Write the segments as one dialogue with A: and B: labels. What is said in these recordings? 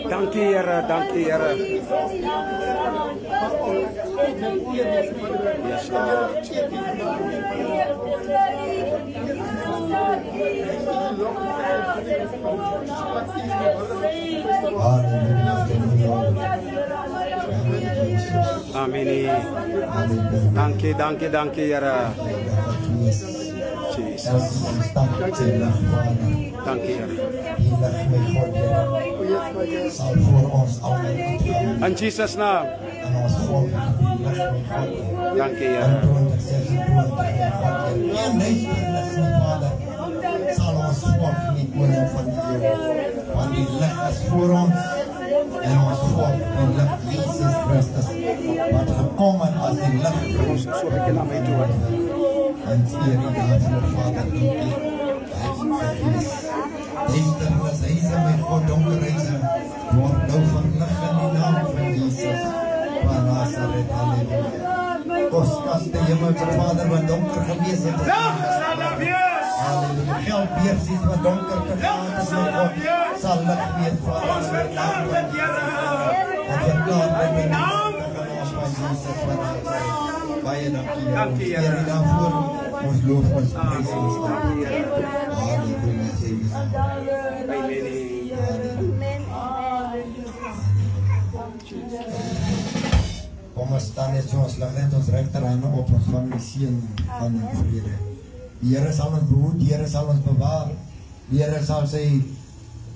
A: Dank u, Here, dank u, Here. Yes, Lord. Amen. Dank u, Here. Jesus. Dank u, Here. In Jesus' name. Dank u, Here.
B: Sal ons volk nie koning van die eeuw, want die lig is voor ons, en ons volk, die lig Jesus Christus, wat gekom het as die lig vir ons, so ek na my toe het. En steer die daarvoor, Vader, duisternis, huise, my God, donker huise, word nou verlig in die naam van Jesus, van Nazareth, halleluja. Koskaste hemelse Vader, wat donker gewees het, halleluja, geldbeersies wat donker gegaan is, my God, sal lig wees, Vader, in die naam van Jesus, en verklaar met die naam van Jesus, baie dankie, Heer, en daarvoor, ons loof, ons prijs, ons dankie, halleluja, kom ons staan net so, ons lig net ons rechterhande op, ons van die seën van die vrede. Die Here sal ons behoed, die Here sal ons bewaar, die Here sal sy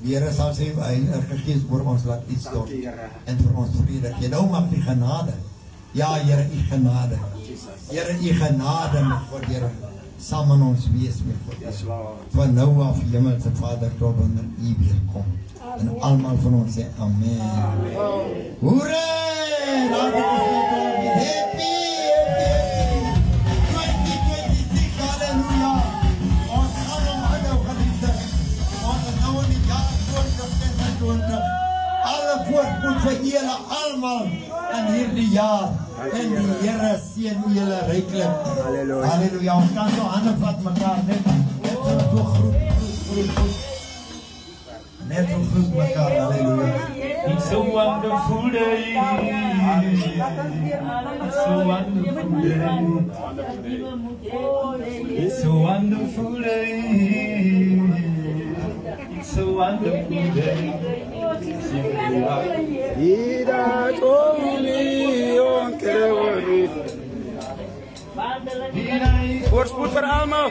B: Heilige Gees oor ons laat iets stort, en vir ons vrede gee. Nou mag die genade, ja Here, die genade, Here, die genade, my God, Here, sal met ons wees, my God, van nou af, Hemelse Vader, tot wanneer U weer kom, en allemaal van ons sê, Amen. Hoera! Laat ons net weer happy, 2026, halleluja. Ons gaan omhou, geliefde. Ons is nou in die jaar 2026. Alle voorspoed vir julle allemaal in hierdie jaar. En die Here seën julle ryklik. Halleluja. Ons kan so hande vat mekaar net so groet. Net so groet mekaar, halleluja.
C: It's a wonderful day. It's a wonderful day. It's a wonderful day. It's a wonderful day.
A: Ida Tony on Kerewani. Voorspoed vir almal.